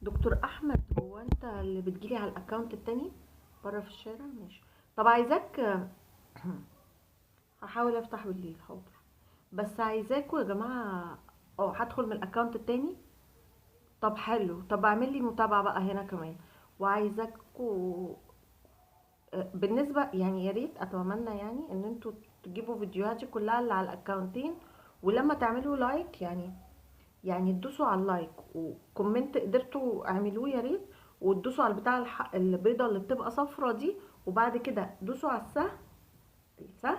دكتور احمد، هو انت اللي بتجيلي على الاكونت التاني بره في الشارع؟ ماشي. طب عايزاك. هحاول افتح بالليل، حاضر. بس عايزاكوا يا جماعه. هدخل من الاكونت التاني. طب حلو، طب اعمل لي متابعه بقى هنا كمان. وعايزاكوا. بالنسبه يعني يا ريت اتمنى يعني ان انتوا تجيبوا فيديوهاتي كلها اللي على الاكونتين. ولما تعملوا لايك يعني تدوسوا على اللايك وكومنت قدرتوا اعملوه يا ريت. وتدوسوا على البتاع البيضه اللي بتبقى صفرة دي. وبعد كده دوسوا على السهم.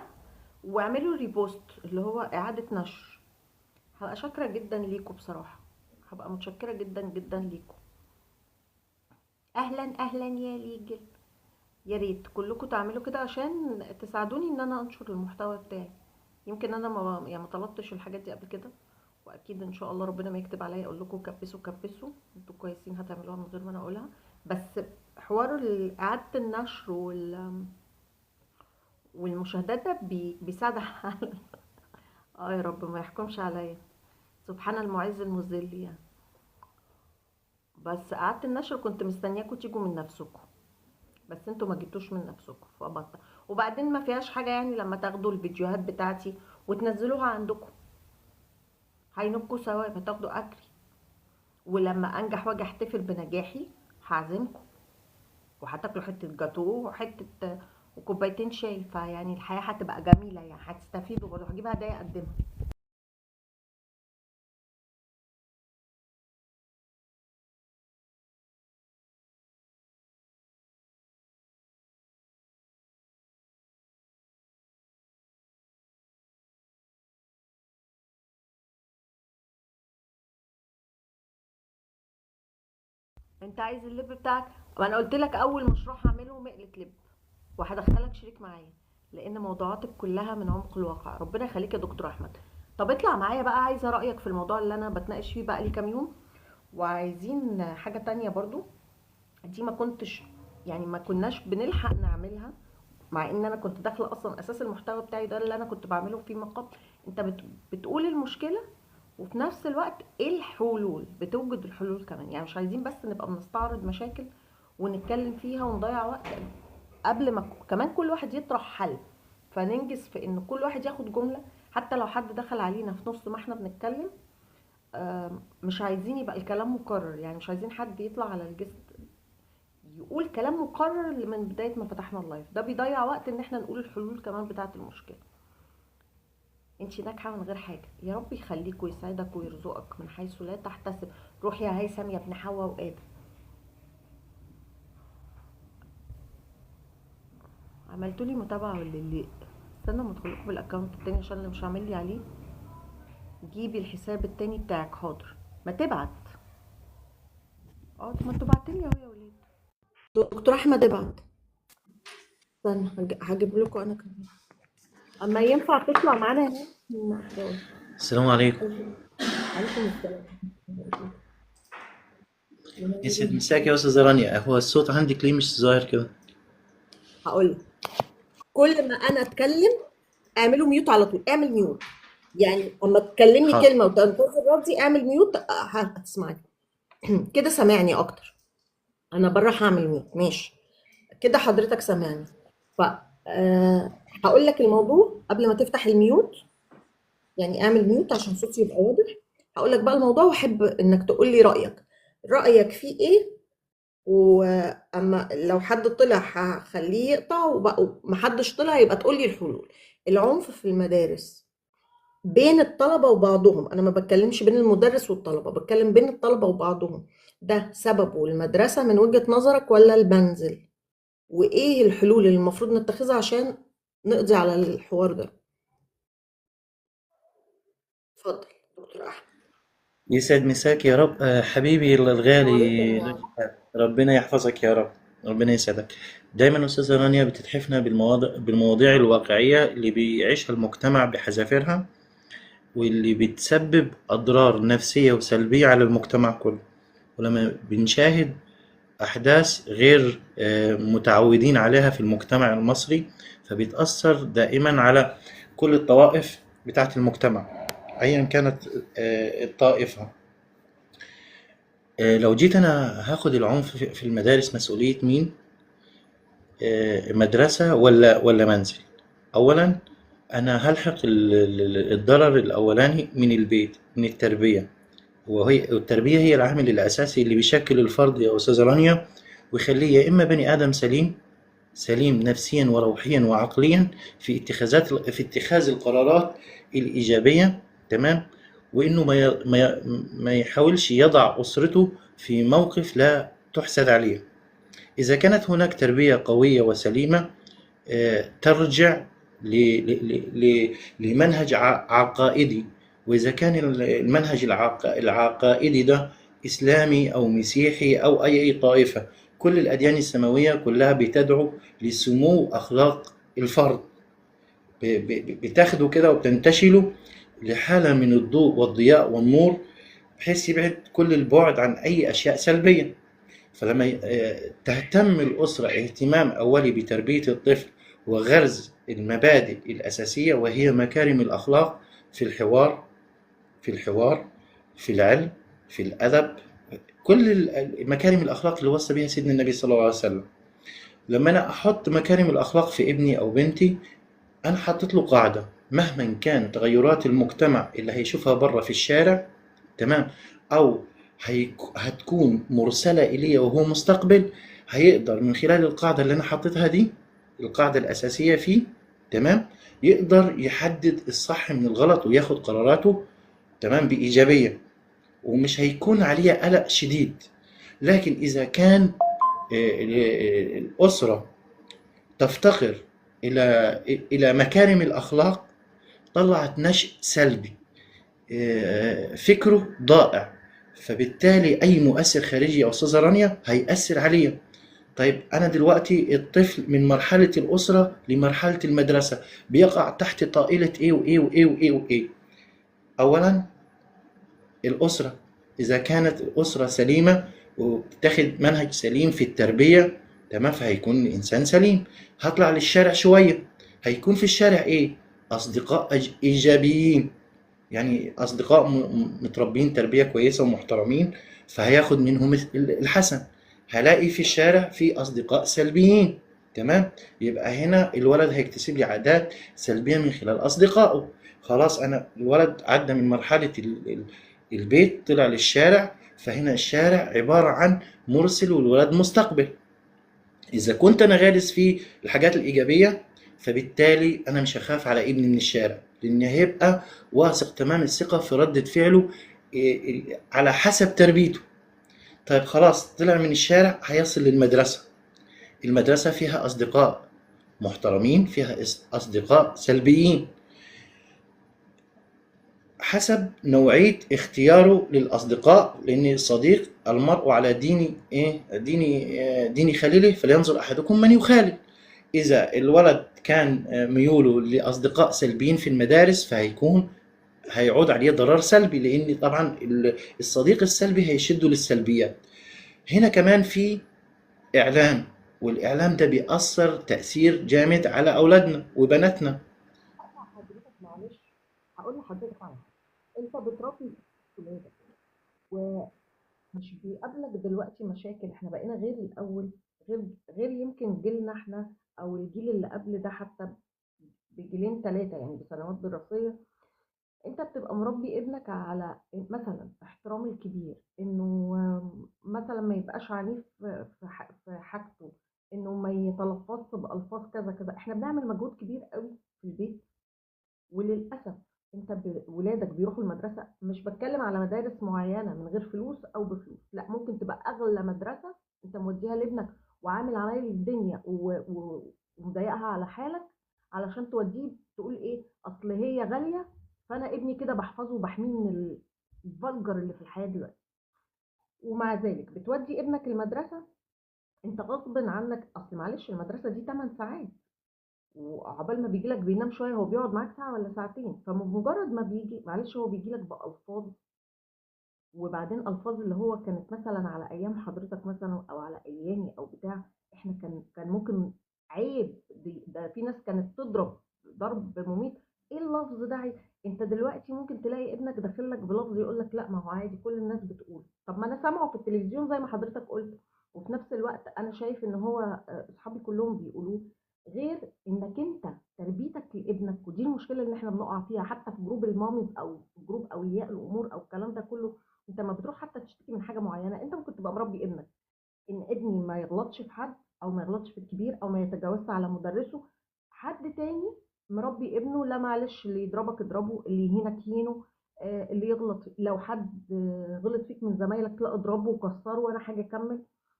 واعملوا ريبوست اللي هو اعادة نشر. هبقى شاكرة جدا ليكم بصراحة. هبقى متشكرة جدا جدا ليكم. اهلا اهلا يا ليجل. يا ريت كلكم تعملوا كده عشان تساعدوني ان انا انشر المحتوى بتاعي. يمكن انا ما طلبتش الحاجات دي قبل كده. واكيد ان شاء الله ربنا ما يكتب عليا اقول لكم كبسوا كبسوا. انتوا كويسين هتعملوها من غير ما انا اقولها. بس حوار اعاده النشر والمشاهدات ده بيساعد على. اه يا رب ما يحكمش عليا. سبحان المعز المذل يعني. بس اعاده النشر كنت مستنياكم تيجوا من نفسكم. بس انتوا ما جيتوش من نفسكم فبطل. وبعدين ما فيهاش حاجه يعني لما تاخدوا الفيديوهات بتاعتي وتنزلوها عندكم. هينبكوا ثواب، هتاخدوا اجري. ولما انجح واجي احتفل بنجاحي هعزمكم. وهتاكلوا حته جاتوه وحته وكوبايتين شاي. فيعني الحياه هتبقى جميله يعني هتستفيدوا برضه. هجيب هدايا اقدمها. انت عايز اللب بتاعك؟ ما انا قلت لك اول مشروع هعمله مقلة لب. وهدخلك شريك معايا. لان موضوعاتك كلها من عمق الواقع. ربنا يخليك يا دكتور احمد. طب اطلع معايا بقى، عايزه رايك في الموضوع اللي انا بتناقش فيه بقى لي كام يوم. وعايزين حاجه تانية برضو. دي ما كنتش يعني ما كناش بنلحق نعملها. مع ان انا كنت داخله اصلا اساس المحتوى بتاعي ده اللي انا كنت بعمله فيما قبل. انت بتقول المشكله. وفي نفس الوقت ايه الحلول؟ بتوجد الحلول كمان. يعني مش عايزين بس نبقى بنستعرض مشاكل ونتكلم فيها ونضيع وقت. قبل ما كمان كل واحد يطرح حل. فننجز في ان كل واحد ياخد جمله. حتى لو حد دخل علينا في نص ما احنا بنتكلم. مش عايزين يبقى الكلام مكرر. يعني مش عايزين حد يطلع على الجست يقول كلام مكرر من بداية ما فتحنا اللايف. ده بيضيع وقت ان احنا نقول الحلول كمان بتاعة المشكلة. انتي ناجحة من غير حاجة. يا رب يخليك ويسعدك ويرزقك من حيث لا تحتسب. روح يا هيثم يا ابن حواء وآدم. عملتولي متابعة ولا اللي؟ استنى ما ادخلكوا بالاكونت التاني عشان اللي مش عامل لي عليه. جيبي الحساب التاني بتاعك حاضر. ما تبعت. ما انتوا بعتلي اهو يا ولاد. دكتور احمد ابعت. استنى هجيب لكم انا كمان. اما ينفع تطلع معانا هنا من أحوال. السلام عليكم. عليكم السلام. يسعد مساك يا أستاذ رانيا، هو الصوت عندك ليه مش ظاهر كده؟ هقول لك. كل ما انا اتكلم اعملوا ميوت على طول. اعمل ميوت. يعني اما تكلمني حاضر. كلمه وتنتظر ردي اعمل ميوت. هتسمعني. كده سامعني اكتر. انا بره هعمل ميوت ماشي. كده حضرتك سامعني. ف هقول لك الموضوع قبل ما تفتح الميوت. يعني اعمل ميوت عشان صوتي يبقى واضح. هقول لك بقى الموضوع واحب انك تقول لي رايك فيه ايه. واما لو حد طلع هخليه يقطع ومحدش طلع يبقى تقول لي الحلول. العنف في المدارس بين الطلبة وبعضهم. انا ما بتكلمش بين المدرس والطلبة، بتكلم بين الطلبة وبعضهم. ده سببه المدرسة من وجهة نظرك ولا المنزل؟ وايه الحلول اللي المفروض نتخذها عشان نقضي على الحوار ده؟ اتفضل دكتور احمد. يسعد مساك يا رب. حبيبي نورت الغالي. النعم. ربنا يحفظك يا رب. ربنا يسعدك. دايما أستاذة رانيا بتتحفنا بالمواضيع الواقعية اللي بيعيشها المجتمع بحذافيرها، واللي بتسبب أضرار نفسية وسلبية على المجتمع كله. ولما بنشاهد أحداث غير متعودين عليها في المجتمع المصري، فبيتأثر دائما على كل الطوائف بتاعة المجتمع، أيا كانت الطائفة. لو جيت انا هاخد العنف في المدارس، مسؤولية مين؟ مدرسة ولا منزل؟ اولا انا هلحق الضرر الاولاني من البيت، من التربية. وهي التربية هي العامل الاساسي اللي بيشكل الفرد يا استاذة رانيا، ويخليه يا اما بني ادم سليم، سليم نفسيا وروحيا وعقليا، في اتخاذ القرارات الإيجابية. تمام. وإنه ما يحاولش يضع أسرته في موقف لا تحسد عليه. إذا كانت هناك تربية قوية وسليمة ترجع لمنهج عقائدي، وإذا كان المنهج العقائدي ده إسلامي أو مسيحي أو أي طائفة، كل الأديان السماوية كلها بتدعو لسمو أخلاق الفرد. بتاخده كده وبتنتشله لحالة من الضوء والضياء والنور، بحيث يبعد كل البعد عن أي أشياء سلبية. فلما تهتم الأسرة اهتمام أولي بتربية الطفل وغرز المبادئ الأساسية، وهي مكارم الأخلاق في الحوار، في الحوار، في العلم، في الأدب، كل مكارم الأخلاق اللي وصى بها سيدنا النبي صلى الله عليه وسلم. لما أنا أحط مكارم الأخلاق في ابني أو بنتي، أنا حطيت له قاعدة: مهما كان تغيرات المجتمع اللي هيشوفها بره في الشارع، تمام، أو هتكون مرسلة إليه وهو مستقبل، هيقدر من خلال القاعدة اللي أنا حطيتها دي، القاعدة الأساسية فيه، تمام، يقدر يحدد الصح من الغلط وياخد قراراته، تمام، بإيجابية، ومش هيكون عليه قلق شديد. لكن إذا كان الأسرة تفتقر إلى مكارم الأخلاق، طلعت نشء سلبي، فكره ضائع، فبالتالي أي مؤثر خارجي أو أستاذة رانيا هيأثر عليه. طيب أنا دلوقتي الطفل من مرحلة الأسرة لمرحلة المدرسة بيقع تحت طائلة إيه وإيه وإيه وإيه وإيه. أولا الأسرة، إذا كانت الأسرة سليمة وبتاخد منهج سليم في التربية، تمام، فهيكون الإنسان سليم. هطلع للشارع شوية، هيكون في الشارع إيه؟ أصدقاء إيجابيين، يعني أصدقاء متربين تربية كويسة ومحترمين، فهياخد منهم الحسن. هلاقي في الشارع في أصدقاء سلبيين، تمام، يبقى هنا الولد هيكتسب لي عادات سلبية من خلال أصدقائه. خلاص أنا الولد عدى من مرحلة البيت طلع للشارع، فهنا الشارع عبارة عن مرسل والولد مستقبل. إذا كنت أنا غارس في الحاجات الإيجابية، فبالتالي أنا مش هخاف على ابني من الشارع، لأن هيبقى واثق تمام الثقة في ردة فعله على حسب تربيته. طيب خلاص طلع من الشارع هيصل للمدرسة، المدرسة فيها أصدقاء محترمين، فيها أصدقاء سلبيين، حسب نوعية اختياره للأصدقاء. لأن الصديق المرء على دين إيه؟ دين خليله، فلينظر أحدكم من يخالل. إذا الولد كان ميوله لأصدقاء سلبيين في المدارس، هيعود عليه ضرر سلبي، لأن طبعا الصديق السلبي هيشده للسلبيات. هنا كمان في إعلام، والإعلام ده بيأثر تأثير جامد على أولادنا وبناتنا. هقطع حضرتك معلش، هقول لحضرتك على حاجه. انت بتربي ولادك ومش بيقابلك دلوقتي مشاكل. احنا بقينا غير الاول، غير يمكن جيلنا احنا او الجيل اللي قبل ده حتى بجيلين ثلاثه، يعني بسنوات دراسيه. انت بتبقى مربي ابنك على مثلا احترام الكبير، انه مثلا ما يبقاش عنيف في حاجته، انه ما يتلفظش بالفاظ كذا كذا. احنا بنعمل مجهود كبير قوي في البيت، وللاسف انت ولادك بيروحوا المدرسه. مش بتكلم على مدارس معينه من غير فلوس او بفلوس، لا، ممكن تبقى اغلى مدرسه انت موديها لابنك وعامل عمايل الدنيا ومضايقها على حالك علشان توديه. تقول ايه؟ اصل هي غاليه، فانا ابني كده بحفظه وبحميه من الفجر اللي في الحياه دلوقتي. ومع ذلك بتودي ابنك المدرسه، انت غصب عنك. اصل معلش المدرسه دي 8 ساعات، وعقبال ما بيجي لك بينام شويه، هو بيقعد معاك ساعه ولا ساعتين. فمجرد ما بيجي معلش هو بيجي لك بالفاظ، وبعدين الفاظ اللي هو كانت مثلا على ايام حضرتك مثلا او على ايامي او بتاع. احنا كان ممكن عيب ده في ناس كانت تضرب ضرب مميت. ايه اللفظ ده عيب؟ انت دلوقتي ممكن تلاقي ابنك داخل لك بلفظ يقول لك لا ما هو عادي كل الناس بتقول، طب ما انا سامعه في التلفزيون زي ما حضرتك قلت، وفي نفس الوقت انا شايف ان هو اصحابي كلهم بيقولوه. غير انك انت تربيتك لابنك، ودي المشكله اللي احنا بنقع فيها حتى في جروب المامز او في جروب اولياء الامور او الكلام ده كله. انت ما بتروح حتى تشتكي من حاجه معينه، انت ممكن تبقى مربي ابنك ان ابني ما يغلطش في حد، او ما يغلطش في الكبير، او ما يتجاوزش على مدرسه. حد تاني مربي ابنه لا معلش، اللي يضربك اضربه، اللي يهينك هينه، اللي يغلط لو حد غلط فيك من زمايلك لا اضربه وكسره وانا حاجه اكمل.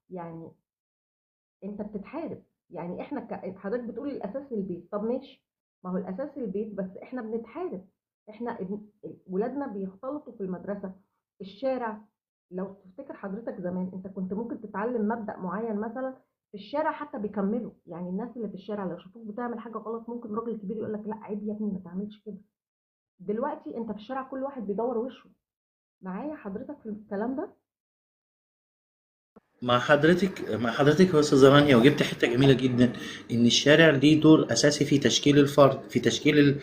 يعني انت بتتحارب. يعني احنا حضرتك بتقول الاساس البيت، طب ماشي، ما هو الاساس البيت بس احنا بنتحارب. احنا ولادنا بيختلطوا في المدرسه، الشارع. لو تفتكر حضرتك زمان انت كنت ممكن تتعلم مبدأ معين مثلا في الشارع حتى بيكملوا، يعني الناس اللي في الشارع لو شافوك بتعمل حاجه غلط ممكن راجل كبير يقول لك لا عيب يا ابني ما تعملش كده. دلوقتي انت في الشارع كل واحد بيدور وشه. معايا حضرتك في الكلام ده؟ مع حضرتك يا استاذ رانيا، وجبت حته جميله جدا، ان الشارع ليه دور اساسي في تشكيل الفرد، في تشكيل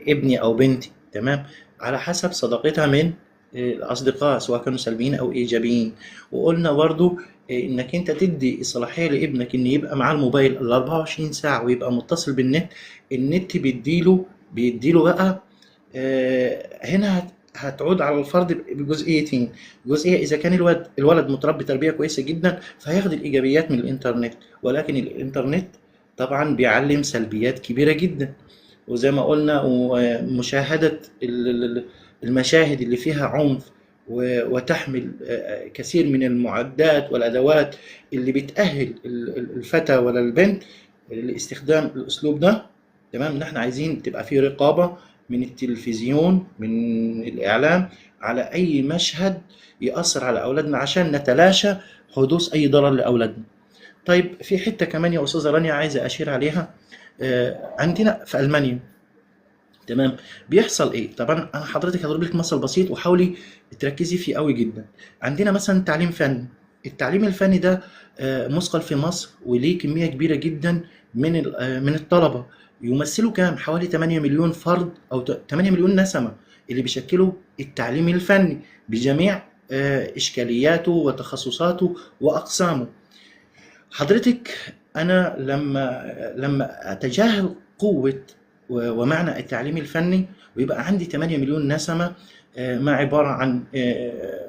ابني او بنتي، تمام، على حسب صداقتها من الاصدقاء، سواء كانوا سلبيين او ايجابيين. وقلنا برضو انك انت تدي الصلاحيه لابنك ان يبقى معاه الموبايل ال 24 ساعه ويبقى متصل بالنت. النت بيديله بقى هنا هتعود على الفرد بجزئيتين. جزئية إذا كان الولد متربي تربية كويسة جدا فهياخد الإيجابيات من الإنترنت، ولكن الإنترنت طبعا بيعلم سلبيات كبيرة جدا. وزي ما قلنا، ومشاهدة المشاهد اللي فيها عنف وتحمل كثير من المعدات والأدوات اللي بتأهل الفتى ولا البنت لاستخدام الأسلوب ده. تمام، إن إحنا عايزين تبقى في رقابة من التلفزيون، من الإعلام، على أي مشهد يأثر على أولادنا عشان نتلاشى حدوث أي ضرر لأولادنا. طيب في حتة كمان يا أستاذة رانيا عايزة أشير عليها. عندنا في ألمانيا، تمام، بيحصل إيه؟ طبعا أنا حضرتك هضرب لك مثل بسيط وحاولي تركزي فيه قوي جدا. عندنا مثلا تعليم فني. التعليم الفني ده مثقل في مصر وليه كمية كبيرة جدا من الطلبة. يمثلوا كام؟ حوالي 8 مليون فرد أو 8 مليون نسمة اللي بيشكلوا التعليم الفني بجميع إشكالياته وتخصصاته وأقسامه. حضرتك، أنا لما أتجاهل قوة ومعنى التعليم الفني ويبقى عندي 8 مليون نسمة ما عبارة عن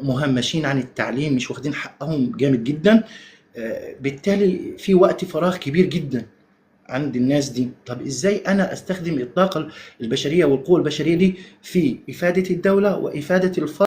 مهمشين عن التعليم، مش واخدين حقهم جامد جدا، بالتالي في وقت فراغ كبير جدا عند الناس دي. طب ازاي انا استخدم الطاقة البشرية والقوة البشرية دي في افادة الدولة وافادة الفرد